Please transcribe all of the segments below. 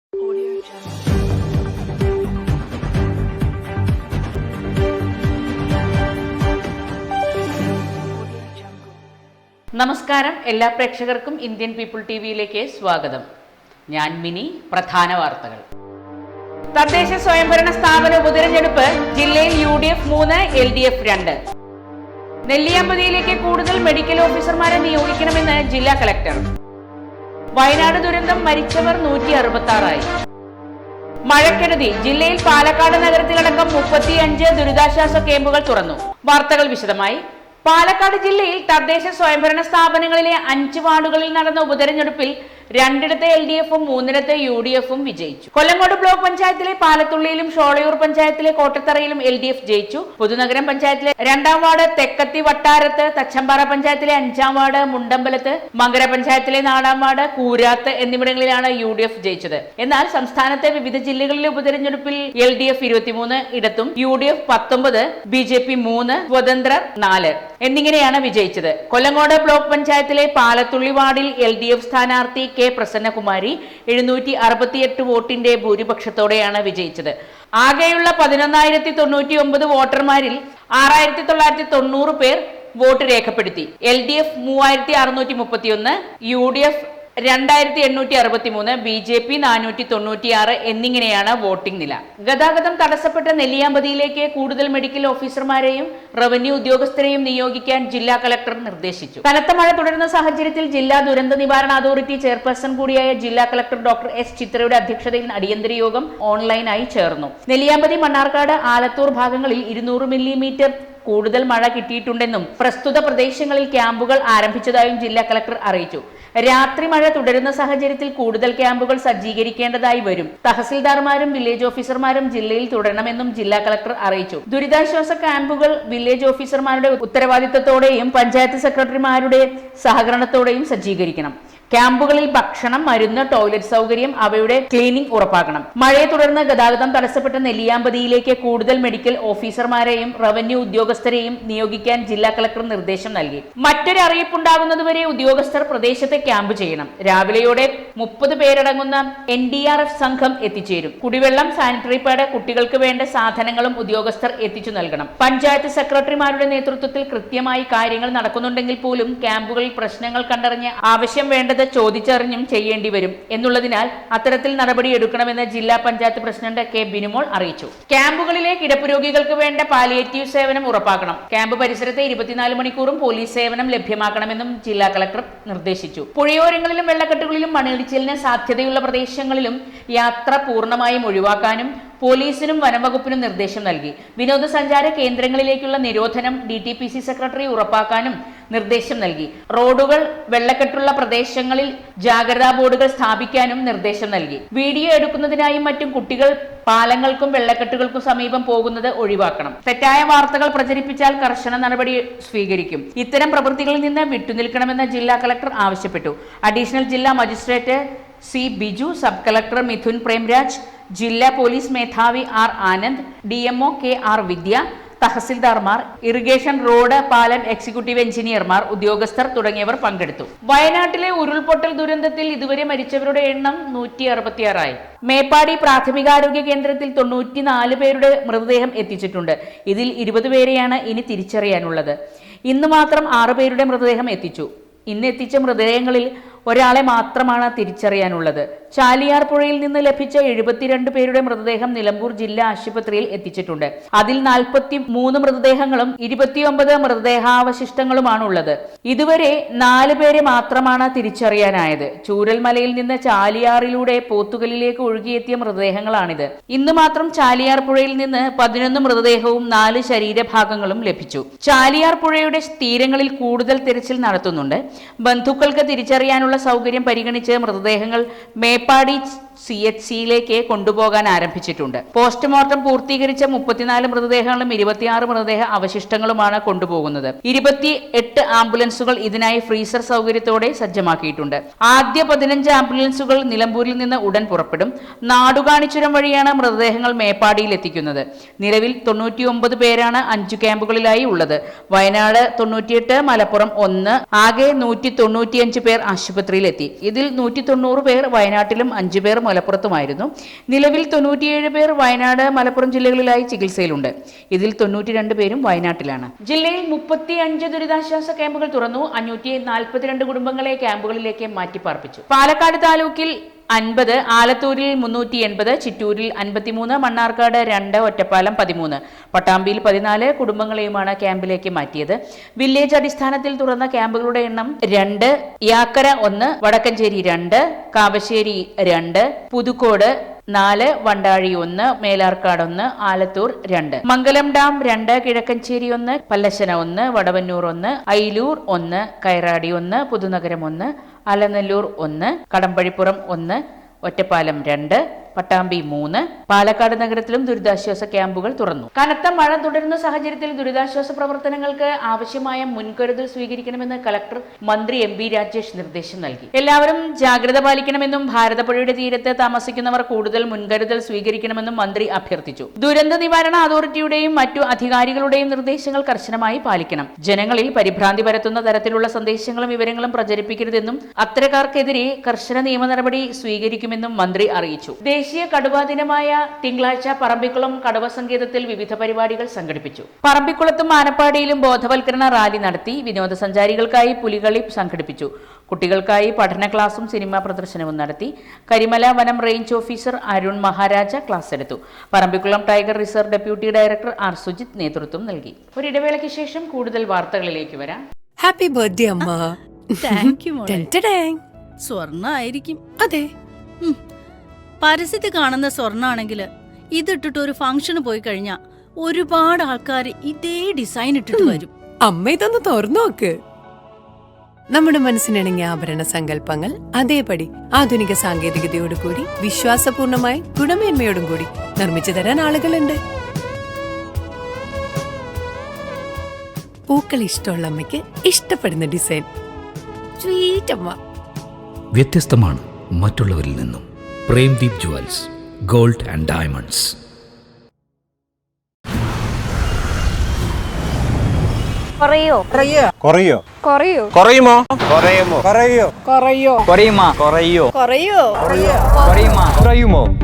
നമസ്കാരം, എല്ലാ പ്രേക്ഷകർക്കും ഇന്ത്യൻ പീപ്പിൾ ടിവിയിലേക്ക് സ്വാഗതം. ഞാൻ മിനി. പ്രധാന വാർത്തകൾ. തദ്ദേശ സ്വയംഭരണ സ്ഥാപന ഉപതെരഞ്ഞെടുപ്പ്. ജില്ലയിൽ UDF 3, LDF 2. നെല്ലിയാമ്പതിയിലേക്ക് കൂടുതൽ മെഡിക്കൽ ഓഫീസർമാരെ നിയോഗിക്കണമെന്ന് ജില്ലാ കളക്ടർ. വയനാട് ദുരന്തം, മരിച്ചവർ 166. മഴക്കെടുതി. ജില്ലയിൽ പാലക്കാട് നഗരത്തിലടക്കം 35 ദുരിതാശ്വാസ ക്യാമ്പുകൾ തുറന്നു. വാർത്തകൾ വിശദമായി. പാലക്കാട് ജില്ലയിൽ തദ്ദേശ സ്വയംഭരണ സ്ഥാപനങ്ങളിലെ 5 വാർഡുകളിൽ നടന്ന ഉപതെരഞ്ഞെടുപ്പിൽ 2 LDF-ഉം 3 UDF-ഉം വിജയിച്ചു. കൊല്ലങ്കോട് ബ്ലോക്ക് പഞ്ചായത്തിലെ പാലത്തുള്ളിയിലും ഷോളയൂർ പഞ്ചായത്തിലെ കോട്ടത്തറയിലും LDF ജയിച്ചു. പുതുനഗരം പഞ്ചായത്തിലെ 2-ാം വാർഡ് തെക്കത്തി വട്ടാരത്ത്, തച്ചമ്പാറ പഞ്ചായത്തിലെ 5-ാം വാർഡ് മുണ്ടമ്പലത്ത്, മങ്കര പഞ്ചായത്തിലെ 4-ാം വാർഡ് കൂരാത്ത് എന്നിവിടങ്ങളിലാണ് UDF ജയിച്ചത്. എന്നാൽ സംസ്ഥാനത്തെ വിവിധ ജില്ലകളിലെ ഉപതെരഞ്ഞെടുപ്പിൽ LDF 23 ഇടത്തും UDF 19, BJP 3, സ്വതന്ത്രർ 4 എന്നിങ്ങനെയാണ് വിജയിച്ചത്. കൊല്ലങ്കോട് ബ്ലോക്ക് പഞ്ചായത്തിലെ പാലത്തുള്ളി വാർഡിൽ LDF സ്ഥാനാർത്ഥി K. പ്രസന്നകുമാരി 768 വോട്ടിന്റെ ഭൂരിപക്ഷത്തോടെയാണ് വിജയിച്ചത്. ആകെയുള്ള 11,099 വോട്ടർമാരിൽ 6,990 പേർ വോട്ട് രേഖപ്പെടുത്തി. LDF 3,631, UDF 2,863, BJP 496 എന്നിങ്ങനെയാണ് വോട്ടിംഗ് നില. ഗതാഗതം തടസ്സപ്പെട്ട നെല്ലിയാമ്പതിയിലേക്ക് കൂടുതൽ മെഡിക്കൽ ഓഫീസർമാരെയും റവന്യൂ ഉദ്യോഗസ്ഥരെയും നിയോഗിക്കാൻ ജില്ലാ കളക്ടർ നിർദ്ദേശിച്ചു. കനത്ത മഴ തുടരുന്ന സാഹചര്യത്തിൽ ജില്ലാ ദുരന്ത നിവാരണ അതോറിറ്റി ചെയർപേഴ്സൺ കൂടിയായ ജില്ലാ കളക്ടർ ഡോക്ടർ S. ചിത്രയുടെ അധ്യക്ഷതയിൽ അടിയന്തര യോഗം ഓൺലൈനായി ചേർന്നു. നെല്ലിയാമ്പതി, മണ്ണാർക്കാട്, ആലത്തൂർ ഭാഗങ്ങളിൽ 200 മില്ലിമീറ്റർ കൂടുതൽ മഴ കിട്ടിയിട്ടുണ്ടെന്നും പ്രസ്തുത പ്രദേശങ്ങളിൽ ക്യാമ്പുകൾ ആരംഭിച്ചതായും ജില്ലാ കളക്ടർ അറിയിച്ചു. രാത്രി മഴ തുടരുന്ന സാഹചര്യത്തിൽ കൂടുതൽ ക്യാമ്പുകൾ സജ്ജീകരിക്കേണ്ടതായി വരും. തഹസിൽദാർമാരും വില്ലേജ് ഓഫീസർമാരും ജില്ലയിൽ തുടരണമെന്നും ജില്ലാ കളക്ടർ അറിയിച്ചു. ദുരിതാശ്വാസ ക്യാമ്പുകൾ വില്ലേജ് ഓഫീസർമാരുടെ ഉത്തരവാദിത്തത്തോടെയും പഞ്ചായത്ത് സെക്രട്ടറിമാരുടെ സഹകരണത്തോടെയും സജ്ജീകരിക്കണം. ക്യാമ്പുകളിൽ ഭക്ഷണം, മരുന്ന്, ടോയ്ലറ്റ് സൗകര്യം, അവയുടെ ക്ലീനിംഗ് ഉറപ്പാക്കണം. മഴയെ തുടർന്ന് ഗതാഗതം തടസ്സപ്പെട്ട നെല്ലിയാമ്പതിയിലേക്ക് കൂടുതൽ മെഡിക്കൽ ഓഫീസർമാരെയും റവന്യൂ ഉദ്യോഗസ്ഥരെയും നിയോഗിക്കാൻ ജില്ലാ കളക്ടർ നിർദ്ദേശം നൽകി. മറ്റൊരു അറിയിപ്പുണ്ടാകുന്നതുവരെ ഉദ്യോഗസ്ഥർ പ്രദേശത്തെ ക്യാമ്പ് ചെയ്യണം. രാവിലെയോടെ 30 പേരടങ്ങുന്ന NDRF സംഘം എത്തിച്ചേരും. കുടിവെള്ളം, സാനിറ്ററി പാഡ്, കുട്ടികൾക്ക് വേണ്ട സാധനങ്ങളും ഉദ്യോഗസ്ഥർ എത്തിച്ചു നൽകണം. പഞ്ചായത്ത് സെക്രട്ടറിമാരുടെ നേതൃത്വത്തിൽ കൃത്യമായി കാര്യങ്ങൾ നടക്കുന്നുണ്ടെങ്കിൽ പോലും ക്യാമ്പുകളിൽ പ്രശ്നങ്ങൾ കണ്ടറിഞ്ഞ് ആവശ്യം വേണ്ട ചോദിച്ചറിഞ്ഞും ചെയ്യേണ്ടി വരും എന്നുള്ളതിനാൽ അത്തരത്തിൽ നടപടി എടുക്കണമെന്ന് ജില്ലാ പഞ്ചായത്ത് പ്രസിഡന്റ് K. ബിനുമോൾ അറിയിച്ചു. ക്യാമ്പുകളിലെ കിടപ്പുരോഗികൾക്ക് വേണ്ട പാലിയേറ്റീവ് സേവനം ഉറപ്പാക്കണം. ക്യാമ്പ് പരിസരത്തെ 24 മണിക്കൂറും പോലീസ് സേവനം ലഭ്യമാക്കണമെന്നും ജില്ലാ കളക്ടർ നിർദ്ദേശിച്ചു. പുഴയോരങ്ങളിലും വെള്ളക്കെട്ടുകളിലും മണ്ണിടിച്ചിലിന് സാധ്യതയുള്ള പ്രദേശങ്ങളിലും യാത്ര പൂർണ്ണമായും ഒഴിവാക്കാനും പോലീസിനും വനംവകുപ്പിനും നിർദ്ദേശം നൽകി. വിനോദസഞ്ചാര കേന്ദ്രങ്ങളിലേക്കുള്ള നിരോധനം DTPC സെക്രട്ടറി ഉറപ്പാക്കാനും നിർദ്ദേശം നൽകി. റോഡുകൾ, വെള്ളക്കെട്ടുള്ള പ്രദേശങ്ങളിൽ ജാഗ്രതാ ബോർഡുകൾ സ്ഥാപിക്കാനും നിർദ്ദേശം നൽകി. വീഡിയോ എടുക്കുന്നതിനായും മറ്റും കുട്ടികൾ പാലങ്ങൾക്കും വെള്ളക്കെട്ടുകൾക്കും സമീപം പോകുന്നത് ഒഴിവാക്കണം. തെറ്റായ വാർത്തകൾ പ്രചരിപ്പിച്ചാൽ കർശന നടപടി സ്വീകരിക്കും. ഇത്തരം പ്രവൃത്തികളിൽ നിന്ന് വിട്ടുനിൽക്കണമെന്ന് ജില്ലാ കളക്ടർ ആവശ്യപ്പെട്ടു. അഡീഷണൽ ജില്ലാ magistrate C. Biju, sub collector Mithun Premraj, ജില്ലാ പോലീസ് മേധാവി R. Anand, DMO K. R. വിദ്യ, തഹസിൽദാർമാർ, ഇറിഗേഷൻ, റോഡ്, പാലം എക്സിക്യൂട്ടീവ് എഞ്ചിനീയർമാർ, ഉദ്യോഗസ്ഥർ തുടങ്ങിയവർ പങ്കെടുത്തു. വയനാട്ടിലെ ഉരുൾപൊട്ടൽ ദുരന്തത്തിൽ ഇതുവരെ മരിച്ചവരുടെ എണ്ണം 166 മേപ്പാടി പ്രാഥമികാരോഗ്യ കേന്ദ്രത്തിൽ 94 പേരുടെ മൃതദേഹം എത്തിച്ചിട്ടുണ്ട്. ഇതിൽ 20 പേരെയാണ് ഇനി തിരിച്ചറിയാനുള്ളത്. ഇന്ന് മാത്രം 6 പേരുടെ മൃതദേഹം എത്തിച്ചു. ഇന്ന് എത്തിച്ച മൃതദേഹങ്ങളിൽ ഒരാളെ മാത്രമാണ് തിരിച്ചറിയാനുള്ളത്. ചാലിയാർ പുഴയിൽ നിന്ന് ലഭിച്ച 72 പേരുടെ മൃതദേഹം നിലമ്പൂർ ജില്ലാ ആശുപത്രിയിൽ എത്തിച്ചിട്ടുണ്ട്. അതിൽ 43 മൃതദേഹങ്ങളും 29 മൃതദേഹാവശിഷ്ടങ്ങളുമാണുള്ളത്. ഇതുവരെ 4 പേരെ മാത്രമാണ് തിരിച്ചറിയാനായത്. ചൂരൽമലയിൽ നിന്ന് ചാലിയാറിലൂടെ പോത്തുകലിലേക്ക് ഒഴുകിയെത്തിയ മൃതദേഹങ്ങളാണിത്. ഇന്ന് മാത്രം ചാലിയാർ പുഴയിൽ നിന്ന് 11 മൃതദേഹവും 4 ശരീരഭാഗങ്ങളും ലഭിച്ചു. ചാലിയാർ പുഴയുടെ തീരങ്ങളിൽ കൂടുതൽ തിരച്ചിൽ നടത്തുന്നുണ്ട്. ബന്ധുക്കൾക്ക് തിരിച്ചറിയാനുള്ള സൗകര്യം പരിഗണിച്ച് മൃതദേഹങ്ങൾ മേപ്പാടി CHCയിലേക്ക് കൊണ്ടുപോകാൻ ആരംഭിച്ചിട്ടുണ്ട്. പോസ്റ്റ്മോർട്ടം പൂർത്തീകരിച്ച 34 മൃതദേഹങ്ങളും 26 മൃതദേഹ അവശിഷ്ടങ്ങളുമാണ് കൊണ്ടുപോകുന്നത്. 28 ആംബുലൻസുകൾ ഇതിനായി ഫ്രീസർ സൗകര്യത്തോടെ സജ്ജമാക്കിയിട്ടുണ്ട്. ആദ്യ 15 ആംബുലൻസുകൾ നിലമ്പൂരിൽ നിന്ന് ഉടൻ പുറപ്പെടും. നാടുകാണിച്ചുരം വഴിയാണ് മൃതദേഹങ്ങൾ മേപ്പാടിയിൽ എത്തിക്കുന്നത്. നിലവിൽ 99 പേരാണ് 5 ക്യാമ്പുകളിലായി ഉള്ളത്. വയനാട് 98, മലപ്പുറം 1, ആകെ 195 പേർ ആശുപത്രി ആശുപത്രിയിലെത്തി. ഇതിൽ 190 പേർ വയനാട്ടിലും 5 പേർ മലപ്പുറത്തുമായിരുന്നു. നിലവിൽ 97 പേർ വയനാട്, മലപ്പുറം ജില്ലകളിലായി ചികിത്സയിലുണ്ട്. ഇതിൽ 92 പേരും വയനാട്ടിലാണ്. ജില്ലയിൽ 35 ദുരിതാശ്വാസ ക്യാമ്പുകൾ തുറന്നു. 542 കുടുംബങ്ങളെ ക്യാമ്പുകളിലേക്ക് മാറ്റിപ്പാർപ്പിച്ചു. പാലക്കാട് താലൂക്കിൽ 50, ആലത്തൂരിൽ 380, ചിറ്റൂരിൽ 53, മണ്ണാർക്കാട് 2, ഒറ്റപ്പാലം 13, പട്ടാമ്പിയിൽ 14 കുടുംബങ്ങളെയുമാണ് ക്യാമ്പിലേക്ക് മാറ്റിയത്. വില്ലേജ് അടിസ്ഥാനത്തിൽ തുറന്ന ക്യാമ്പുകളുടെ എണ്ണം 2, യാക്കര 1, വടക്കഞ്ചേരി 2, കാവശ്ശേരി 2, പുതുക്കോട് 4, വണ്ടാഴി 1, മേലാർക്കാട് 1, ആലത്തൂർ 2, മംഗലം ഡാം 2, കിഴക്കഞ്ചേരി 1, പല്ലശ്ശന 1, വടവന്നൂർ 1, അയിലൂർ 1, കൈറാടി 1, പുതുനഗരം 1, അലനല്ലൂർ 1, കടമ്പഴിപ്പുറം 1, ഒറ്റപ്പാലം 2, പട്ടാമ്പി 3. പാലക്കാട് നഗരത്തിലും ദുരിതാശ്വാസ ക്യാമ്പുകൾ തുറന്നു. കനത്ത മഴ തുടരുന്ന സാഹചര്യത്തിൽ ദുരിതാശ്വാസ പ്രവർത്തനങ്ങൾക്ക് ആവശ്യമായ മുൻകരുതൽ സ്വീകരിക്കണമെന്ന് കളക്ടർ മന്ത്രി MB രാജേഷ് നിർദ്ദേശം നൽകി. എല്ലാവരും ജാഗ്രത പാലിക്കണമെന്നും ഭാരതപ്പുഴയുടെ തീരത്ത് താമസിക്കുന്നവർ കൂടുതൽ മുൻകരുതൽ സ്വീകരിക്കണമെന്നും മന്ത്രി അഭ്യർത്ഥിച്ചു. ദുരന്ത നിവാരണ അതോറിറ്റിയുടെയും മറ്റു അധികാരികളുടെയും നിർദ്ദേശങ്ങൾ കർശനമായി പാലിക്കണം. ജനങ്ങളിൽ പരിഭ്രാന്തി പരത്തുന്ന തരത്തിലുള്ള സന്ദേശങ്ങളും വിവരങ്ങളും പ്രചരിപ്പിക്കരുതെന്നും അത്തരക്കാർക്കെതിരെ കർശന നിയമ നടപടി സ്വീകരിക്കുമെന്നും മന്ത്രി അറിയിച്ചു. ദേശീയ കടുവാ ദിനമായ തിങ്കളാഴ്ച പറമ്പിക്കുളം കടുവ സങ്കേതത്തിൽ വിവിധ പരിപാടികൾ സംഘടിപ്പിച്ചു. പറമ്പിക്കുളത്തും ആനപ്പാടിയിലും ബോധവൽക്കരണ റാലി നടത്തി. വിനോദസഞ്ചാരികൾക്കായി പുലികളി സംഘടിപ്പിച്ചു. കുട്ടികൾക്കായി പഠന ക്ലാസും സിനിമാ പ്രദർശനവും നടത്തി. കരിമല വനം range officer Arun Maharaja class എടുത്തു. Parambikulam tiger reserve deputy director R. Sujith നേതൃത്വം നൽകി. ഒരു ഇടവേളയ്ക്ക് ശേഷം കൂടുതൽ വാർത്തകളിലേക്ക് വരാം. ഹാപ്പി ബർത്ത്ഡേ അമ്മ. താങ്ക് യു മോളെ. സ്വർണ്ണായിരിക്കും. അതെ, പരസ്യത്തിൽ കാണുന്ന സ്വർണ്ണാണെങ്കിൽ ഇതിട്ടിട്ട് ഒരു ഫംഗ്ഷന് പോയി കഴിഞ്ഞാ ഒരുപാട് ആൾക്കാർ ഇതേ ഡിസൈൻ ഇട്ടിട്ട് വരും. അമ്മ ഇതൊന്ന് തുറന്നു നോക്ക്. നമ്മുടെ മനസ്സിനിണങ്ങിയ ആഭരണ സങ്കല്പങ്ങൾ അതേപടി ആധുനിക സാങ്കേതികതയോടുകൂടി വിശ്വാസപൂർണമായി ഗുണമേന്മയോടും കൂടി നിർമ്മിച്ചു തരാൻ ആളുകളുണ്ട്. പൂക്കൾ ഇഷ്ടമുള്ള അമ്മയ്ക്ക് ഇഷ്ടപ്പെടുന്ന ഡിസൈൻ. സ്വീറ്റ് അമ്മ. വ്യത്യസ്തമാണ് മറ്റുള്ളവരിൽ നിന്നും. Premdeep jewels, gold and diamonds.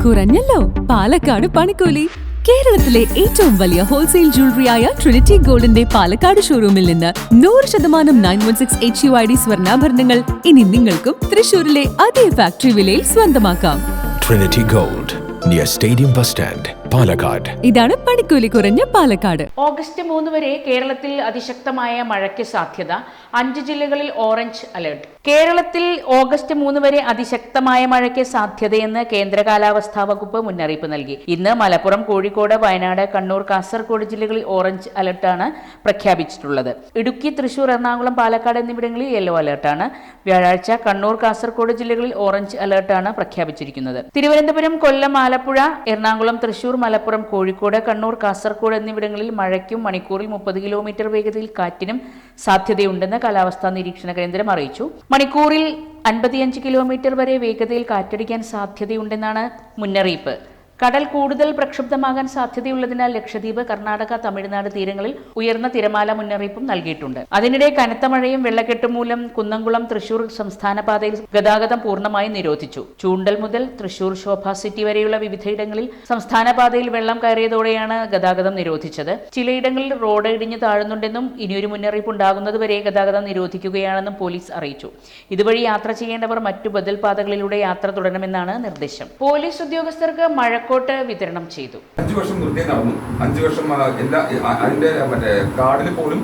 കുറഞ്ഞല്ലോ പാലക്കാട് പണിക്കൂലി. കേരളത്തിലെ ഏറ്റവും വലിയ ഹോൾസെയിൽ ജ്വല്ലറിയായ ട്രിനിറ്റി ഗോൾഡിന്റെ പാലക്കാട് ഷോറൂമിൽ നിന്ന് 100% 916 HUID സ്വർണ്ണാഭരണങ്ങൾ ഇനി നിങ്ങൾക്കും തൃശൂരിലെ അതേ ഫാക്ടറി വിലയിൽ സ്വന്തമാക്കാം. Trinity Gold, near Stadium Bus Stand, Palakkad. ഇതാണ് പണിക്കൂലി കുറഞ്ഞ പാലക്കാട്. ഓഗസ്റ്റ് 3 വരെ കേരളത്തിൽ അതിശക്തമായ മഴയ്ക്ക് സാധ്യത. 5 ജില്ലകളിൽ ഓറഞ്ച് അലർട്ട്. കേരളത്തിൽ ഓഗസ്റ്റ് 3 വരെ അതിശക്തമായ മഴയ്ക്ക് സാധ്യതയെന്ന് കേന്ദ്ര കാലാവസ്ഥാ വകുപ്പ് മുന്നറിയിപ്പ് നൽകി. ഇന്ന് മലപ്പുറം, കോഴിക്കോട്, വയനാട്, കണ്ണൂർ, കാസർഗോഡ് ജില്ലകളിൽ ഓറഞ്ച് അലർട്ടാണ് പ്രഖ്യാപിച്ചിട്ടുള്ളത്. ഇടുക്കി, തൃശൂർ, എറണാകുളം, പാലക്കാട് എന്നിവിടങ്ങളിൽ യെല്ലോ അലർട്ടാണ്. വ്യാഴാഴ്ച കണ്ണൂർ, കാസർഗോഡ് ജില്ലകളിൽ ഓറഞ്ച് അലർട്ടാണ് പ്രഖ്യാപിച്ചിരിക്കുന്നത്. തിരുവനന്തപുരം, കൊല്ലം, ആലപ്പുഴ, എറണാകുളം, തൃശൂർ, മലപ്പുറം, കോഴിക്കോട്, കണ്ണൂർ, കാസർഗോഡ് എന്നിവിടങ്ങളിൽ മഴയ്ക്കും മണിക്കൂറിൽ 30 കിലോമീറ്റർ വേഗതയിൽ കാറ്റിനും സാധ്യതയുണ്ടെന്ന് കാലാവസ്ഥാ നിരീക്ഷണ കേന്ദ്രം അറിയിച്ചു. മണിക്കൂറിൽ 55 കിലോമീറ്റർ വരെ വേഗതയിൽ കാറ്റടിക്കാൻ സാധ്യതയുണ്ടെന്നാണ് മുന്നറിയിപ്പ്. കടൽ കൂടുതൽ പ്രക്ഷുബ്ധമാകാൻ സാധ്യതയുള്ളതിനാൽ ലക്ഷദ്വീപ്, കർണാടക, തമിഴ്നാട് തീരങ്ങളിൽ ഉയർന്ന തിരമാല മുന്നറിയിപ്പും നൽകിയിട്ടുണ്ട്. അതിനിടെ കനത്ത മഴയും വെള്ളക്കെട്ടും മൂലം കുന്നംകുളം തൃശൂർ സംസ്ഥാന പാതയിൽ ഗതാഗതം പൂർണ്ണമായും നിരോധിച്ചു. ചൂണ്ടൽ മുതൽ തൃശൂർ ശോഭ സിറ്റി വരെയുള്ള വിവിധയിടങ്ങളിൽ സംസ്ഥാന പാതയിൽ വെള്ളം കയറിയതോടെയാണ് ഗതാഗതം നിരോധിച്ചത്. ചിലയിടങ്ങളിൽ റോഡ് ഇടിഞ്ഞു താഴുന്നുണ്ടെന്നും ഇനിയൊരു മുന്നറിയിപ്പ് ഉണ്ടാകുന്നതുവരെ ഗതാഗതം നിരോധിക്കുകയാണെന്നും പോലീസ് അറിയിച്ചു. ഇതുവഴി യാത്ര ചെയ്യേണ്ടവർ മറ്റു ബദൽ പാതകളിലൂടെ യാത്ര തുടരണമെന്നാണ് നിർദ്ദേശം. പോലീസ് ഉദ്യോഗസ്ഥർക്ക് മഴക്കോട്ട് വിതരണം ചെയ്തു. 5 വർഷം നിർത്തി നടന്നു. 5 വർഷം എല്ലാ അതിന്റെ കാർഡിൽ പോലും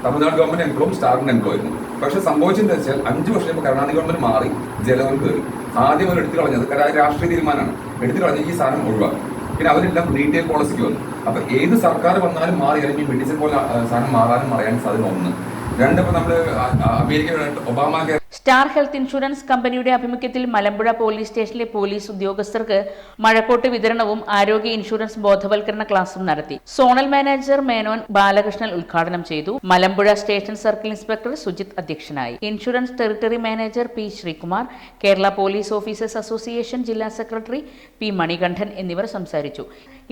തമിഴ്നാട് ഗവൺമെന്റ് എംപ്ലോയും സ്റ്റാറിന് എംപ്ലോയി ആയിരുന്നു. പക്ഷെ സംഭവിച്ചെന്ന് വെച്ചാൽ 5 വർഷം ഇപ്പോൾ കർണാടക ഗവൺമെന്റ് മാറി ജലവൻ കയറി. ആദ്യം അവർ എടുത്തു കളഞ്ഞത് രാഷ്ട്രീയ തീരുമാനമാണ്. എടുത്തു കളഞ്ഞ ഈ സാധനം ഒഴിവാക്കി. പിന്നെ അവരെല്ലാം റീറ്റെയിൽ പോളിസിക്ക് വന്നു. അപ്പൊ ഏത് സർക്കാർ വന്നാലും മാറി അല്ലെങ്കിൽ മെഡിസിൻ പോലെ സാധനം മാറാനും മറയാൻ സാധ്യത. 1. 2, ഇപ്പൊ നമ്മള് America Obama star health insurance കമ്പനിയുടെ ആഭിമുഖ്യത്തിൽ മലമ്പുഴ പോലീസ് സ്റ്റേഷനിലെ പോലീസ് ഉദ്യോഗസ്ഥർക്ക് മഴക്കോട്ട് വിതരണവും ആരോഗ്യ ഇൻഷുറൻസ് ബോധവൽക്കരണ ക്ലാസും നടത്തി. സോണൽ മാനേജർ മേനോൻ ബാലകൃഷ്ണൻ ഉദ്ഘാടനം ചെയ്തു. Malampuzha station circle inspector Sujith അധ്യക്ഷനായി. Insurance territory manager P. Sreekumar, Kerala police officers association ജില്ലാ സെക്രട്ടറി P. മണികണ്ഠൻ എന്നിവർ സംസാരിച്ചു.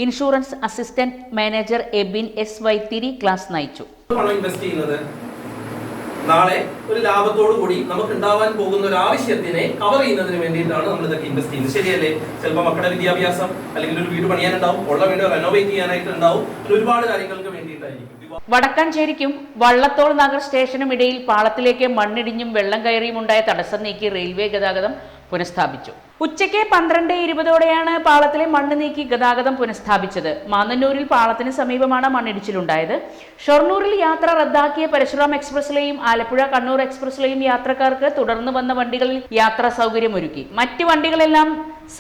Insurance assistant manager Ebin S. Vythiri class നയിച്ചു. നാളെ ഒരു ലാഭത്തോടു കൂടി നമുക്ക് ഉണ്ടാവാൻ പോകുന്ന ഒരു ആവശ്യത്തിനെ കവർ ചെയ്യുന്നതിന് വേണ്ടിയിട്ടാണ് നമ്മൾ ഇതൊക്കെ ഇൻവെസ്റ്റ് ചെയ്യുന്നത്. ശരിയല്ലേ? ചിലപ്പോൾ മക്കളുടെ വിദ്യാഭ്യാസം, അല്ലെങ്കിൽ ഒരു വീട് പണിയാനുണ്ടാവും, ഉള്ള വീട് റെനോവേറ്റ് ചെയ്യാനായിട്ട് ഉണ്ടാവും, ഒരുപാട് കാര്യങ്ങൾക്ക് വേണ്ടിയിട്ടായിരിക്കും. വടക്കാഞ്ചേരിക്കും വള്ളത്തോൾ നഗർ സ്റ്റേഷനും ഇടയിൽ പാളത്തിലേക്ക് മണ്ണിടിഞ്ഞും വെള്ളം കയറിയും ഉണ്ടായ തടസ്സം നീക്കി റെയിൽവേ ഗതാഗതം പുനഃസ്ഥാപിച്ചു. ഉച്ചയ്ക്ക് 12:20 പാളത്തിലെ മണ്ണ് നീക്കി ഗതാഗതം പുനഃസ്ഥാപിച്ചത്. മാന്നന്നൂരിൽ പാളത്തിന് സമീപമാണ് മണ്ണിടിച്ചിലുണ്ടായത്. ഷൊർണൂരിൽ യാത്ര റദ്ദാക്കിയ പരശുറാം എക്സ്പ്രസിലെയും ആലപ്പുഴ കണ്ണൂർ എക്സ്പ്രസിലെയും യാത്രക്കാർക്ക് തുടർന്ന് വന്ന വണ്ടികളിൽ യാത്രാ സൗകര്യമൊരുക്കി. മറ്റ് വണ്ടികളെല്ലാം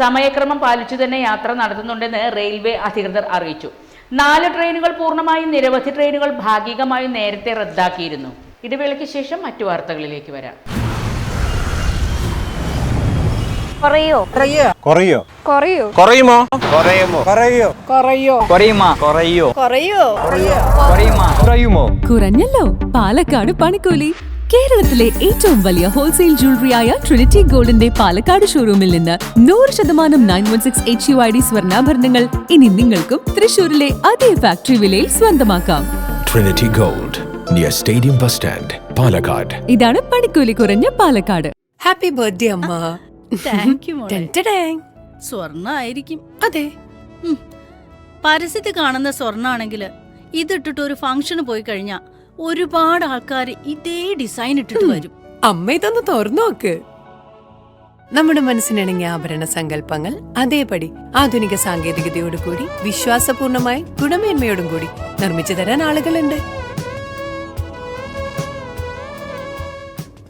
സമയക്രമം പാലിച്ചു തന്നെ യാത്ര നടത്തുന്നുണ്ടെന്ന് റെയിൽവേ അധികൃതർ അറിയിച്ചു. 4 ട്രെയിനുകൾ പൂർണ്ണമായും, നിരവധി ട്രെയിനുകൾ ഭാഗികമായും നേരത്തെ റദ്ദാക്കിയിരുന്നു. ഇടവേളയ്ക്ക് ശേഷം മറ്റു വാർത്തകളിലേക്ക് വരാം. കുറഞ്ഞല്ലോ പാലക്കാട് പണിക്കൂലി. കേരളത്തിലെ ഏറ്റവും വലിയ ഹോൾസെയിൽ ജ്വല്ലറിയായ ട്രിനിറ്റി ഗോൾഡിന്റെ പാലക്കാട് ഷോറൂമിൽ നിന്ന് 100% 916 HUID സ്വർണ്ണാഭരണങ്ങൾ ഇനി നിങ്ങൾക്കും തൃശൂരിലെ അതേ ഫാക്ടറി വിലയിൽ സ്വന്തമാക്കാം. Trinity Gold, near Stadium Bus Stand, Palakkad. ഇതാണ് പണിക്കൂലി കുറഞ്ഞ പാലക്കാട്. ഹാപ്പി ബർത്ത്ഡേ അമ്മ. താങ്ക് യു മോളെ. ടെൻറ്റഡാങ്. സ്വർണ്ണ ആയിരിക്കും. അതെ, പരസ്യത്തിൽ കാണുന്ന സ്വർണ്ണാണെങ്കിൽ ഇതിട്ടിട്ട് ഒരു ഫംഗ്ഷന് പോയി കഴിഞ്ഞാൽ ഒരുപാട് ആൾക്കാർ ഇതേ ഡിസൈൻ ഇട്ടിട്ട് വരും. അമ്മ ഇതൊന്ന് തുറന്നു നോക്ക്. നമ്മുടെ മനസ്സിനിണങ്ങിയ ആഭരണ സങ്കല്പങ്ങൾ അതേപടി ആധുനിക സാങ്കേതികതയോടു കൂടി വിശ്വാസപൂർണമായി ഗുണമേന്മയോടും കൂടി നിർമ്മിച്ചു തരാൻ ആളുകളുണ്ട്.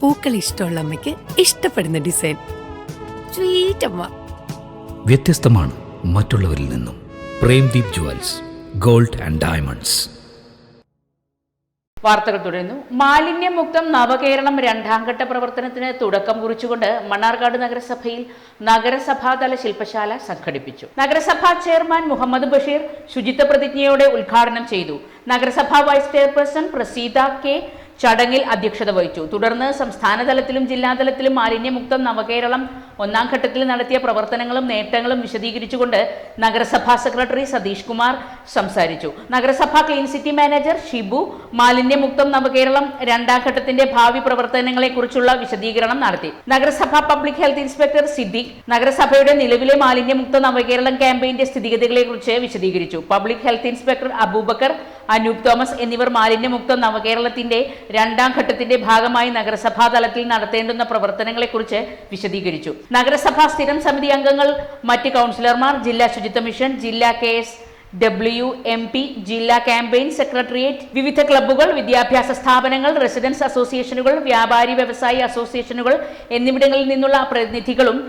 പൂക്കൾ ഇഷ്ടമുള്ള അമ്മയ്ക്ക് ഇഷ്ടപ്പെടുന്ന ഡിസൈൻ. സ്വീറ്റ് അമ്മ. വ്യത്യസ്തമാണ് മറ്റുള്ളവരിൽ നിന്നും. Premdeep jewels, gold and diamonds. വാർത്തകൾ തുടരുന്നു. മാലിന്യമുക്തം നവകേരളം 2ാം ഘട്ട പ്രവർത്തനത്തിന് തുടക്കം കുറിച്ചുകൊണ്ട് മണ്ണാർക്കാട് നഗരസഭയിൽ നഗരസഭാതല ശില്പശാല സംഘടിപ്പിച്ചു. നഗരസഭാ ചെയർമാൻ മുഹമ്മദ് ബഷീർ ശുചിത്വ പ്രതിജ്ഞയോടെ ഉദ്ഘാടനം ചെയ്തു. നഗരസഭാ വൈസ് ചെയർപേഴ്സൺ പ്രസീത കെ ചടങ്ങിൽ അധ്യക്ഷത വഹിച്ചു. തുടർന്ന് സംസ്ഥാനതലത്തിലും ജില്ലാതലത്തിലും മാലിന്യമുക്തം നവകേരളം 1ാം ഘട്ടത്തിൽ നടത്തിയ പ്രവർത്തനങ്ങളും നേട്ടങ്ങളും വിശദീകരിച്ചുകൊണ്ട് നഗരസഭാ സെക്രട്ടറി സതീഷ് കുമാർ സംസാരിച്ചു. നഗരസഭാ ക്ലീൻ സിറ്റി മാനേജർ ഷിബു മാലിന്യമുക്തം നവകേരളം 2ാം ഘട്ടത്തിന്റെ ഭാവി പ്രവർത്തനങ്ങളെ കുറിച്ചുള്ള വിശദീകരണം നടത്തി. നഗരസഭാ പബ്ലിക് ഹെൽത്ത് ഇൻസ്പെക്ടർ സിദ്ദിഖ് നഗരസഭയുടെ നിലവിലെ മാലിന്യമുക്ത നവകേരളം ക്യാമ്പയിന്റെ സ്ഥിതിഗതികളെ കുറിച്ച് വിശദീകരിച്ചു. Public health inspector Abubakar, Anoop Thomas എന്നിവർ മാലിന്യമുക്ത നവകേരളത്തിന്റെ 2ാം ഘട്ടത്തിന്റെ ഭാഗമായി നഗരസഭാ തലത്തിൽ നടത്തേണ്ടുന്ന പ്രവർത്തനങ്ങളെക്കുറിച്ച് വിശദീകരിച്ചു. നഗരസഭാ സ്ഥിരം സമിതി അംഗങ്ങൾ, മറ്റ് കൗൺസിലർമാർ, ജില്ലാ ശുചിത്വ മിഷൻ, ജില്ലാ KSWMP, ജില്ലാ ക്യാമ്പയിൻ സെക്രട്ടേറിയറ്റ്, വിവിധ ക്ലബ്ബുകൾ, വിദ്യാഭ്യാസ സ്ഥാപനങ്ങൾ, റെസിഡൻസ് അസോസിയേഷനുകൾ, വ്യാപാരി വ്യവസായി അസോസിയേഷനുകൾ എന്നിവിടങ്ങളിൽ നിന്നുള്ള പ്രതിനിധികളും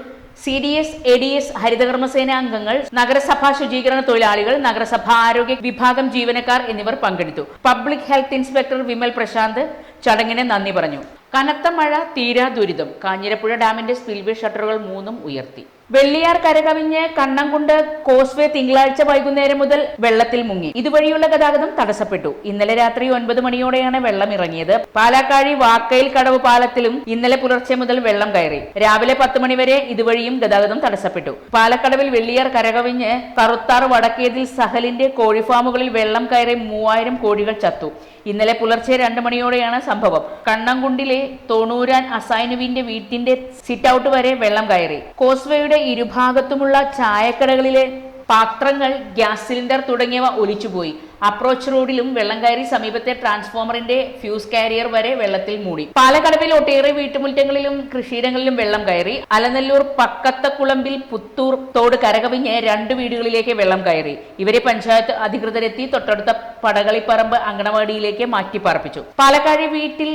CDS, ADS, ഹരിതകർമ്മസേന അംഗങ്ങൾ, നഗരസഭാ ശുചീകരണ തൊഴിലാളികൾ, നഗരസഭാ ആരോഗ്യ വിഭാഗം ജീവനക്കാർ എന്നിവർ പങ്കെടുത്തു. Public health inspector Vimal Prashanth ചടങ്ങിന് നന്ദി പറഞ്ഞു. കനത്ത മഴ തീരാ ദുരിതം. കാഞ്ഞിരപ്പുഴ ഡാമിന്റെ സ്പിൽവേ ഷട്ടറുകൾ 3 ഉയർത്തി. വെള്ളിയാർ കരകവിഞ്ഞ് കണ്ണംകുണ്ട് കോസ്വേ തിങ്കളാഴ്ച വൈകുന്നേരം മുതൽ വെള്ളത്തിൽ മുങ്ങി. ഇതുവഴിയുള്ള ഗതാഗതം തടസ്സപ്പെട്ടു. ഇന്നലെ രാത്രി 9 മണിയോടെയാണ് വെള്ളം ഇറങ്ങിയത്. പാലാക്കാഴി വാക്കയിൽ കടവ് പാലത്തിലും ഇന്നലെ പുലർച്ചെ മുതൽ വെള്ളം കയറി. രാവിലെ 10 മണിവരെ ഇതുവഴിയും ഗതാഗതം തടസ്സപ്പെട്ടു. പാലക്കടവിൽ വെള്ളിയാർ കരകവിഞ്ഞ് കറുത്താർ വടക്കേതിൽ സഹലിന്റെ കോഴിഫാമുകളിൽ വെള്ളം കയറി 3000 കോഴികൾ ചത്തു. ഇന്നലെ പുലർച്ചെ 2 മണിയോടെയാണ് സംഭവം. കണ്ണംകുണ്ടിലെ തോണൂരാൻ അസൈനുവിന്റെ വീട്ടിന്റെ സിറ്റ് ഔട്ട് വരെ വെള്ളം കയറി. കോസ്വേയുടെ ഇരുഭാഗത്തുമുള്ള ചായക്കടകളിലെ പാത്രങ്ങൾ, ഗ്യാസ് സിലിണ്ടർ തുടങ്ങിയവ ഒലിച്ചുപോയി. അപ്രോച്ച് റോഡിലും വെള്ളം കയറി. സമീപത്തെ ട്രാൻസ്ഫോമറിന്റെ ഫ്യൂസ് കാരിയർ വരെ വെള്ളത്തിൽ മൂടി. പാലക്കടവിൽ ഒട്ടേറെ വീട്ടുമുറ്റങ്ങളിലും കൃഷിയിടങ്ങളിലും വെള്ളം കയറി. അലനല്ലൂർ പക്കത്തക്കുളമ്പിൽ പുത്തൂർ തോട് കരകവിഞ്ഞ് 2 വീടുകളിലേക്ക് വെള്ളം കയറി. ഇവരെ പഞ്ചായത്ത് അധികൃതരെത്തി തൊട്ടടുത്ത പടകളിപ്പറമ്പ് അങ്കണവാടിയിലേക്ക് മാറ്റിപ്പാർപ്പിച്ചു. പാലക്കാട് വീട്ടിൽ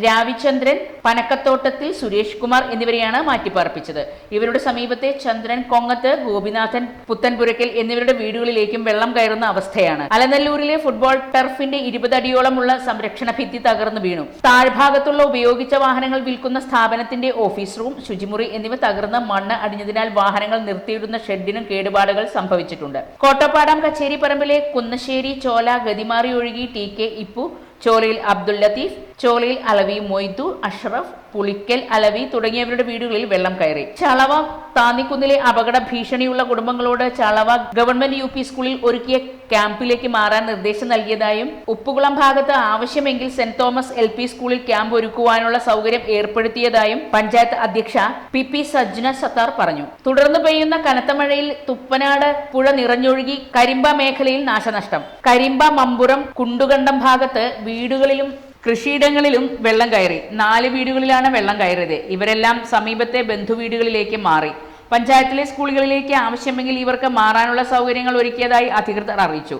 രാവിചന്ദ്രൻ, പനക്കത്തോട്ടത്തിൽ സുരേഷ് കുമാർ എന്നിവരെയാണ് മാറ്റിപ്പാർപ്പിച്ചത്. ഇവരുടെ സമീപത്തെ ചന്ദ്രൻ കൊങ്ങത്ത്, ഗോപിനാഥൻ പുത്തൻപുരക്കൽ എന്നിവരുടെ വീടുകളിലേക്കും വെള്ളം കയറുന്ന അവസ്ഥയാണ്. അലനല്ലൂരിലെ ഫുട്ബോൾ ടർഫിന്റെ 20 അടിയോളമുള്ള സംരക്ഷണ ഭിത്തി തകർന്നു വീണു. താഴ്ഭാഗത്തുള്ള ഉപയോഗിച്ച വാഹനങ്ങൾ വിൽക്കുന്ന സ്ഥാപനത്തിന്റെ ഓഫീസ് റൂം, ശുചിമുറി എന്നിവ തകർന്ന് മണ്ണ് അടിഞ്ഞതിനാൽ വാഹനങ്ങൾ നിർത്തിയിടുന്ന ഷെഡിനും കേടുപാടുകൾ സംഭവിച്ചിട്ടുണ്ട്. കോട്ടപ്പാടം കച്ചേരിപ്പറമ്പിലെ കുന്നശ്ശേരി ചോല ഗതിമാറി ഒഴുകി TK ഇപ്പു, ചോലയിൽ അബ്ദുൽ ലത്തീഫ്, ചോലയിൽ അലവി മൊയ്തു, അഷ്റഫ്, പുളിക്കൽ അലവി തുടങ്ങിയവരുടെ വീടുകളിൽ വെള്ളം കയറി. ചളവ താന്നിക്കുന്നിലെ അപകട ഭീഷണിയുള്ള കുടുംബങ്ങളോട് ചളവ ഗവൺമെന്റ് UP സ്കൂളിൽ ഒരുക്കിയ ക്യാമ്പിലേക്ക് മാറാൻ നിർദ്ദേശം നൽകിയതായും ഉപ്പുകുളം ഭാഗത്ത് ആവശ്യമെങ്കിൽ സെന്റ് തോമസ് LP സ്കൂളിൽ ക്യാമ്പ് ഒരുക്കുവാനുള്ള സൗകര്യം ഏർപ്പെടുത്തിയതായും പഞ്ചായത്ത് അധ്യക്ഷ PP സജ്ന സത്താർ പറഞ്ഞു. തുടർന്ന് പെയ്യുന്ന കനത്ത മഴയിൽ തുപ്പനാട് പുഴ നിറഞ്ഞൊഴുകി കരിമ്പ മേഖലയിൽ നാശനഷ്ടം. കരിമ്പ, മമ്പുറം, കുണ്ടുകണ്ടം ഭാഗത്ത് വീടുകളിലും കൃഷിയിടങ്ങളിലും വെള്ളം കയറി. 4 വീടുകളിലാണ് വെള്ളം കയറിയത്. ഇവരെല്ലാം സമീപത്തെ ബന്ധുവീടുകളിലേക്ക് മാറി. പഞ്ചായത്തിലെ സ്കൂളുകളിലേക്ക് ആവശ്യമെങ്കിൽ ഇവർക്ക് മാറാനുള്ള സൗകര്യങ്ങൾ ഒരുക്കിയതായി അധികൃതർ അറിയിച്ചു.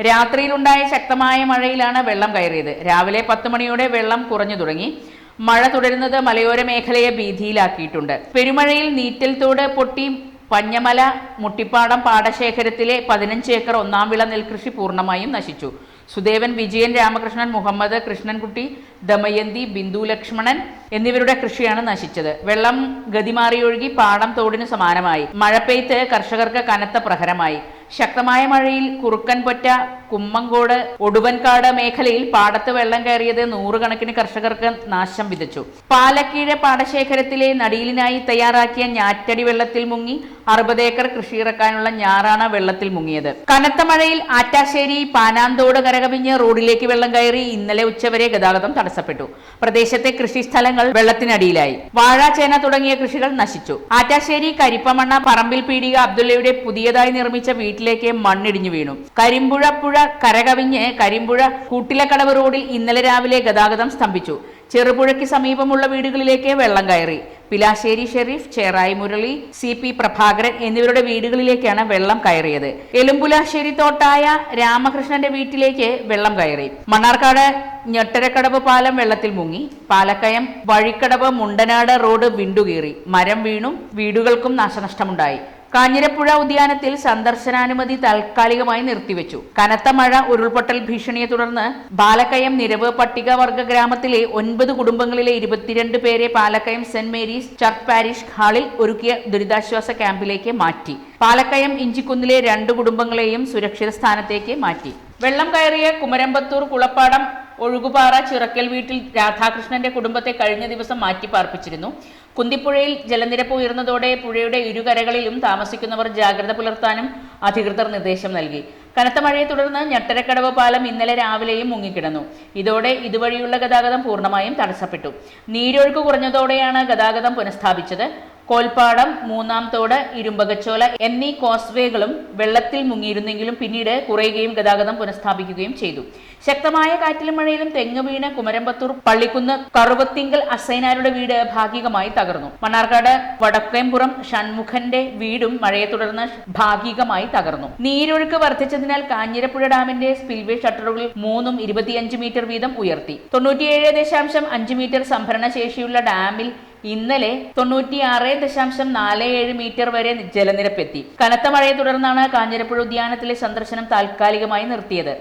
രാത്രിയിലുണ്ടായ ശക്തമായ മഴയിലാണ് വെള്ളം കയറിയത്. രാവിലെ 10 മണിയോടെ വെള്ളം കുറഞ്ഞു തുടങ്ങി. മഴ തുടരുന്നത് മലയോര മേഖലയെ ഭീതിയിലാക്കിയിട്ടുണ്ട്. പെരുമഴയിൽ നീറ്റൽ തോട് പൊട്ടി പഞ്ഞമല മുട്ടിപ്പാടം പാടശേഖരത്തിലെ 15 ഏക്കർ ഒന്നാം വിള നെൽകൃഷി പൂർണ്ണമായും നശിച്ചു. സുദേവൻ, വിജയൻ, രാമകൃഷ്ണൻ, മുഹമ്മദ്, കൃഷ്ണൻകുട്ടി, ദമയന്തി, ബിന്ദു ലക്ഷ്മണൻ എന്നിവരുടെ കൃഷിയാണ് നശിച്ചത്. വെള്ളം ഗതിമാറിയൊഴുകി പാടം തോടിന് സമാനമായി. മഴ പെയ്ത്ത് കർഷകർക്ക് കനത്ത പ്രഹരമായി. ശക്തമായ മഴയിൽ കുറുക്കൻപൊറ്റ, കുമ്മങ്കോട്, ഒടുവൻകാട് മേഖലയിൽ പാടത്ത് വെള്ളം കയറിയത് 100 കണക്കിന് കർഷകർക്ക് നാശം വിതച്ചു. പാലക്കീഴ പാടശേഖരത്തിലെ നടീലിനായി തയ്യാറാക്കിയ ഞാറ്റടി വെള്ളത്തിൽ മുങ്ങി. 60 ഏക്കർ കൃഷിയിറക്കാനുള്ള ഞാറാണ് വെള്ളത്തിൽ മുങ്ങിയത്. കനത്ത മഴയിൽ ആറ്റാശ്ശേരി പാനാന്തോട് കരകവിഞ്ഞ് റോഡിലേക്ക് വെള്ളം കയറി. ഇന്നലെ ഉച്ചവരെ ഗതാഗതം തടസ്സപ്പെട്ടു. പ്രദേശത്തെ കൃഷിസ്ഥലങ്ങൾ വെള്ളത്തിനടിയിലായി. വാഴ, ചേന തുടങ്ങിയ കൃഷികൾ നശിച്ചു. ആറ്റാശ്ശേരി കരിപ്പമണ്ണ പറമ്പിൽ പീടിക അബ്ദുള്ളയുടെ പുതിയതായി നിർമ്മിച്ച വീട്ടിലേക്ക് മണ്ണിടിഞ്ഞു വീണു. കരിമ്പുഴ പുഴ കരകവിഞ്ഞ് കരിമ്പുഴ കൂട്ടിലക്കടവ് റോഡിൽ ഇന്നലെ രാവിലെ ഗതാഗതം സ്തംഭിച്ചു. ചെറുപുഴയ്ക്ക് സമീപമുള്ള വീടുകളിലേക്ക് വെള്ളം കയറി. പിലാശ്ശേരി ഷെരീഫ്, ചേറായി മുരളി, CP പ്രഭാകരൻ എന്നിവരുടെ വീടുകളിലേക്കാണ് വെള്ളം കയറിയത്. എലുമ്പുലാശ്ശേരി തോട്ടായ രാമകൃഷ്ണന്റെ വീട്ടിലേക്ക് വെള്ളം കയറി. മണ്ണാർക്കാട് ഞെട്ടരക്കടവ് പാലം വെള്ളത്തിൽ മുങ്ങി. പാലക്കയം വഴിക്കടവ് മുണ്ടനാട് റോഡ് വിണ്ടുകീറി. മരം വീണും വീടുകൾക്കും നാശനഷ്ടമുണ്ടായി. കാഞ്ഞിരപ്പുഴ ഉദ്യാനത്തിൽ സന്ദർശനാനുമതി താൽക്കാലികമായി നിർത്തിവെച്ചു. കനത്ത മഴ, ഉരുൾപൊട്ടൽ ഭീഷണിയെ തുടർന്ന് പാലക്കയം നിരവ് പട്ടികവർഗ ഗ്രാമത്തിലെ 9 കുടുംബങ്ങളിലെ 22 പേരെ Palakkayam saint Mary's church parish ഹാളിൽ ഒരുക്കിയ ദുരിതാശ്വാസ ക്യാമ്പിലേക്ക് മാറ്റി. പാലക്കയം ഇഞ്ചിക്കുന്നിലെ 2 കുടുംബങ്ങളെയും സുരക്ഷിത സ്ഥാനത്തേക്ക് മാറ്റി. വെള്ളം കയറിയ കുമരമ്പത്തൂർ കുളപ്പാടം ഒഴുകുപാറ ചിറക്കൽ വീട്ടിൽ രാധാകൃഷ്ണന്റെ കുടുംബത്തെ കഴിഞ്ഞ ദിവസം മാറ്റിപ്പാർപ്പിച്ചിരുന്നു. കുന്തിപ്പുഴയിൽ ജലനിരപ്പ് ഉയർന്നതോടെ പുഴയുടെ ഇരുകരകളിലും താമസിക്കുന്നവർ ജാഗ്രത പുലർത്താനും അധികൃതർ നിർദ്ദേശം നൽകി. കനത്ത മഴയെ തുടർന്ന് ഞെട്ടരക്കടവ് പാലം ഇന്നലെ രാവിലെയും മുങ്ങിക്കിടന്നു. ഇതോടെ ഇതുവഴിയുള്ള ഗതാഗതം പൂർണ്ണമായും തടസ്സപ്പെട്ടു. നീരൊഴുക്ക് കുറഞ്ഞതോടെയാണ് ഗതാഗതം പുനഃസ്ഥാപിച്ചത്. കോൽപ്പാടം, മൂന്നാം തോട്, ഇരുമ്പകച്ചോല എന്നീ കോസ്വേകളും വെള്ളത്തിൽ മുങ്ങിയിരുന്നെങ്കിലും പിന്നീട് കുറയുകയും ഗതാഗതം പുനഃസ്ഥാപിക്കുകയും ചെയ്തു. ശക്തമായ കാറ്റിലും മഴയിലും തെങ്ങ് വീണ് കുമരമ്പത്തൂർ പള്ളിക്കുന്ന് കറുവത്തിങ്കൽ അസൈനാരുടെ വീട് ഭാഗികമായി തകർന്നു. മണ്ണാർക്കാട് വടക്കേമ്പുറം ഷൺമുഖന്റെ വീടും മഴയെ തുടർന്ന് ഭാഗികമായി തകർന്നു. നീരൊഴുക്ക് വർദ്ധിച്ചതിനാൽ കാഞ്ഞിരപ്പുഴ ഡാമിന്റെ സ്പിൽവേ ഷട്ടറുകൾ 3ഉം 25 മീറ്റർ വീതം ഉയർത്തി. 97.5 മീറ്റർ സംഭരണ ശേഷിയുള്ള ഡാമിൽ ഇന്നലെ 96.47 മീറ്റർ വരെ ജലനിരപ്പെത്തി. കനത്ത മഴയെ തുടർന്നാണ് കാഞ്ഞിരപ്പുഴ ഉദ്യാനത്തിലെ സന്ദർശനം താൽക്കാലികമായി നിർത്തിയത്.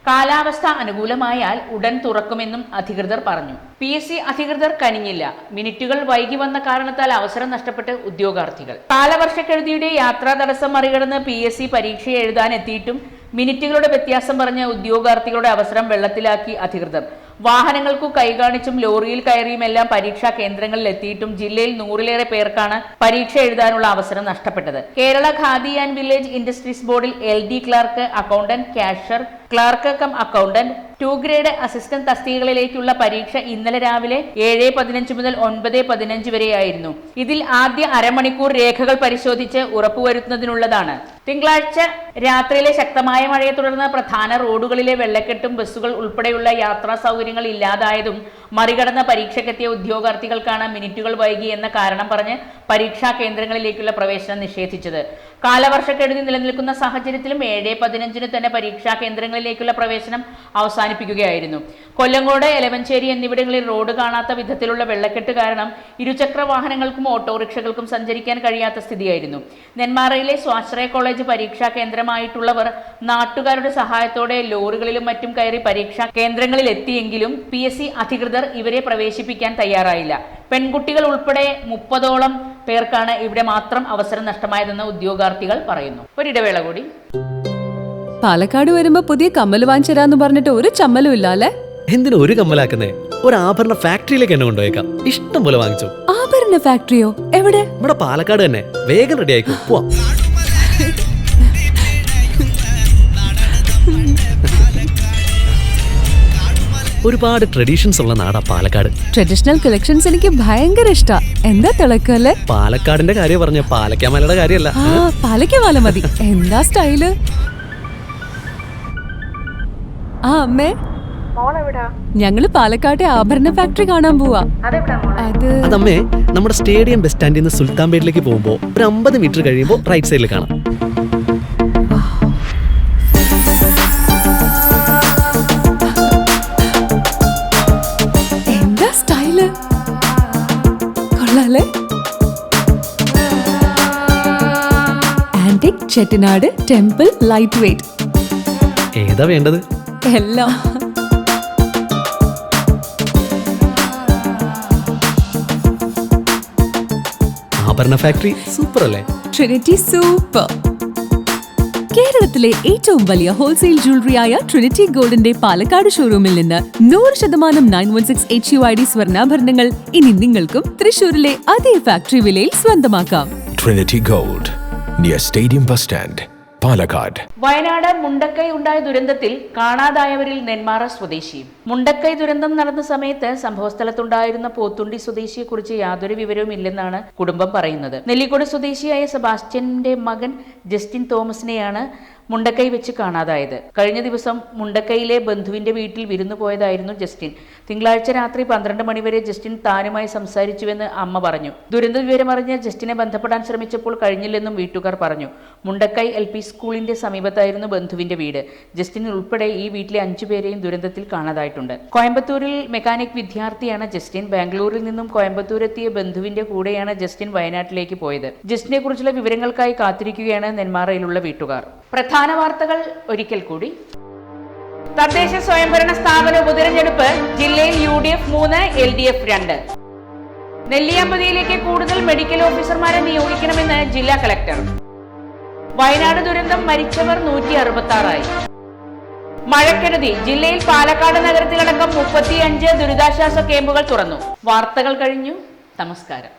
കാലാവസ്ഥ അനുകൂലമായാൽ ഉടൻ തുറക്കുമെന്നും അധികൃതർ പറഞ്ഞു. PSC അധികൃതർ കനിഞ്ഞില്ല. മിനിറ്റുകൾ വൈകി വന്ന കാരണത്താൽ അവസരം നഷ്ടപ്പെട്ട് ഉദ്യോഗാർത്ഥികൾ. കാലവർഷക്കെടുതിയുടെ യാത്രാ തടസ്സം മറികടന്ന് PSC പരീക്ഷ എഴുതാൻ എത്തിയിട്ടും മിനിറ്റുകളുടെ വ്യത്യാസം പറഞ്ഞ് ഉദ്യോഗാർത്ഥികളുടെ അവസരം വെള്ളത്തിലാക്കി അധികൃതർ. വാഹനങ്ങൾക്കു കൈകാണിച്ചും ലോറിയിൽ കയറിയുമെല്ലാം പരീക്ഷാ കേന്ദ്രങ്ങളിൽ എത്തിയിട്ടും ജില്ലയിൽ 100ലേറെ പേർക്കാണ് പരീക്ഷ എഴുതാനുള്ള അവസരം നഷ്ടപ്പെട്ടത്. Kerala khadi and village industries ബോർഡിൽ LD clerk, accountant, cashier, clerk cum accountant, 2 grade assistant തസ്തികകളിലേക്കുള്ള പരീക്ഷ ഇന്നലെ രാവിലെ 7:15 മുതൽ 9:15 വരെയായിരുന്നു. ഇതിൽ ആദ്യ അരമണിക്കൂർ രേഖകൾ പരിശോധിച്ച് ഉറപ്പുവരുത്തുന്നതിനുള്ളതാണ്. തിങ്കളാഴ്ച രാത്രിയിലെ ശക്തമായ മഴയെ തുടർന്ന് പ്രധാന റോഡുകളിലെ വെള്ളക്കെട്ടും ബസ്സുകൾ ഉൾപ്പെടെയുള്ള യാത്രാ സൗകര്യങ്ങൾ ഇല്ലാതായതും മറികടന്ന പരീക്ഷയ്ക്കെത്തിയ ഉദ്യോഗാർത്ഥികൾക്കാണ് മിനിറ്റുകൾ വൈകി എന്ന കാരണം പറഞ്ഞ് പരീക്ഷാ കേന്ദ്രങ്ങളിലേക്കുള്ള പ്രവേശനം നിഷേധിച്ചത്. കാലവർഷക്കെടുതി നിലനിൽക്കുന്ന സാഹചര്യത്തിലും 7:15 തന്നെ പരീക്ഷാ കേന്ദ്രങ്ങളിലേക്കുള്ള പ്രവേശനം അവസാനിപ്പിക്കുകയായിരുന്നു. കൊല്ലങ്കോട്, എലവഞ്ചേരി എന്നിവിടങ്ങളിൽ റോഡ് കാണാത്ത വിധത്തിലുള്ള വെള്ളക്കെട്ട് കാരണം ഇരുചക്ര വാഹനങ്ങൾക്കും ഓട്ടോറിക്ഷകൾക്കും സഞ്ചരിക്കാൻ കഴിയാത്ത സ്ഥിതിയായിരുന്നു. നെന്മാറയിലെ സ്വാശ്രയ കോളേജ് പരീക്ഷാ കേന്ദ്രമായിട്ടുള്ളവർ നാട്ടുകാരുടെ സഹായത്തോടെ ലോറികളിലും മറ്റും കയറി പരീക്ഷാ കേന്ദ്രങ്ങളിൽ എത്തിയെങ്കിലും PSC അധികൃതർ ഇവരെ പ്രവേശിപ്പിക്കാൻ തയ്യാറായില്ല. പെൺകുട്ടികൾ ഉൾപ്പെടെ 30ഓളം പേർക്കാണ് ഇവിടെ മാത്രം അവസരം നഷ്ടമായതെന്ന് ഉദ്യോഗാർത്ഥികൾ പറയുന്നു. ഒരിടവേള കൂടി. പാലക്കാട് വരുമ്പോ പുതിയ കമ്മൽ വാങ്ങിച്ചരാന്ന് പറഞ്ഞിട്ട് ഒരു ചമ്മലും ഇല്ല അല്ലേ? എന്തിനു ഒരു കമ്മലാക്കുന്നേ? ഒരു ആഭരണ ഫാക്ടറിയിലേക്ക് എന്നെ കൊണ്ടുപോയേക്കാം. ഇഷ്ടം പോലെ വാങ്ങിച്ചു. ആഭരണ ഫാക്ടറിയോ? എവിടെ? ഇവിടെ പാലക്കാട് തന്നെ. വേഗം റെഡി ആയിക്കോ, പോവാം. ഒരുപാട് ട്രഡീഷൻസ് ഉള്ള നാടാ പാലക്കാട്. ട്രഡീഷണൽ കളക്ഷൻസ് എനിക്ക് ഭയങ്കര ഇഷ്ടാ. എന്താ തിളക്കല്ലേ? പാലക്കാടിന്റെ കാര്യം പറഞ്ഞ പാലക്കാമലയുടെ കാര്യമല്ല. പാലക്കാമല മതി. എന്താ സ്റ്റൈല്? അമ്മേ, ഞങ്ങള് പാലക്കാട്ടെ ആഭരണ ഫാക്ടറി കാണാൻ പോവാ. അതമ്മേ, നമ്മുടെ സ്റ്റേഡിയം ബസ് സ്റ്റാൻഡിൽ നിന്ന് സുൽത്താൻപേട്ടിലേക്ക് പോകുമ്പോ ഒരു 50 മീറ്റർ കഴിയുമ്പോ റൈറ്റ് സൈഡിൽ കാണാം. എന്താ സ്റ്റൈല്? കൊള്ളാലേ? Antique Chettinad temple light weight. ഏതാ വേണ്ടത്? എല്ലാം. ആഭരണ ഫാക്ടറി സൂപ്പർ അല്ലേ? Trinity super. കേരളത്തിലെ ഏറ്റവും വലിയ ഹോൾസെയിൽ ജ്വല്ലറിയായ ട്രിനിറ്റി ഗോൾഡിന്റെ പാലക്കാട് ഷോറൂമിൽ നിന്ന് 100% 916 HUID സ്വർണ്ണാഭരണങ്ങൾ ഇനി നിങ്ങൾക്കും തൃശൂരിലെ അതേ ഫാക്ടറി വിലയിൽ സ്വന്തമാക്കാം. Trinity Gold, near Stadium Bus Stand, Palakkad. Wayanad Mundakkai ഉണ്ടായ ദുരന്തത്തിൽ കാണാതായവരിൽ നെന്മാറ സ്വദേശി. മുണ്ടക്കൈ ദുരന്തം നടന്ന സമയത്ത് സംഭവസ്ഥലത്തുണ്ടായിരുന്ന പോത്തുണ്ടി സ്വദേശിയെക്കുറിച്ച് യാതൊരു വിവരവും ഇല്ലെന്നാണ് കുടുംബം പറയുന്നത്. നെല്ലിക്കോട് സ്വദേശിയായ സെബാസ്റ്റ്യന്റെ മകൻ ജസ്റ്റിൻ തോമസിനെയാണ് മുണ്ടക്കൈ വെച്ച് കാണാതായത്. കഴിഞ്ഞ ദിവസം മുണ്ടക്കൈയിലെ ബന്ധുവിന്റെ വീട്ടിൽ വിരുന്നു പോയതായിരുന്നു ജസ്റ്റിൻ. തിങ്കളാഴ്ച രാത്രി 12 മണിവരെ ജസ്റ്റിൻ താനുമായി സംസാരിച്ചുവെന്ന് അമ്മ പറഞ്ഞു. ദുരന്ത വിവരമറിഞ്ഞ് ജസ്റ്റിനെ ബന്ധപ്പെടാൻ ശ്രമിച്ചപ്പോൾ കഴിഞ്ഞില്ലെന്നും വീട്ടുകാർ പറഞ്ഞു. മുണ്ടക്കൈ LP സ്കൂളിന്റെ സമീപത്തായിരുന്നു ബന്ധുവിന്റെ വീട്. ജസ്റ്റിൻ ഉൾപ്പെടെ ഈ വീട്ടിലെ 5 പേരെയും ദുരന്തത്തിൽ കാണാതായിട്ടുണ്ട്. കോയമ്പത്തൂരിൽ മെക്കാനിക് വിദ്യാർത്ഥിയാണ് ജസ്റ്റിൻ. ബാംഗ്ലൂരിൽ നിന്നും കോയമ്പത്തൂരെത്തിയ ബന്ധുവിന്റെ കൂടെയാണ് ജസ്റ്റിൻ വയനാട്ടിലേക്ക് പോയത്. ജസ്റ്റിനെ കുറിച്ചുള്ള വിവരങ്ങൾക്കായി കാത്തിരിക്കുകയാണ് നെന്മാറയിലുള്ള വീട്ടുകാർ. പ്രധാന വാർത്തകൾ ഒരിക്കൽ കൂടി. തദ്ദേശ സ്വയംഭരണ സ്ഥാപന ഉപതെരഞ്ഞെടുപ്പ് ജില്ലയിൽ UDF 3, LDF 2. നെല്ലിയാമ്പതിയിലേക്ക് കൂടുതൽ മെഡിക്കൽ ഓഫീസർമാരെ നിയോഗിക്കണമെന്ന് ജില്ലാ കളക്ടർ. വയനാട് ദുരന്തം മരിച്ചവർ 166ആയി. മഴക്കെടുതി ജില്ലയിൽ പാലക്കാട് നഗരത്തിലടക്കം 35 ദുരിതാശ്വാസ ക്യാമ്പുകൾ തുറന്നു. വാർത്തകൾ കഴിഞ്ഞു. നമസ്കാരം.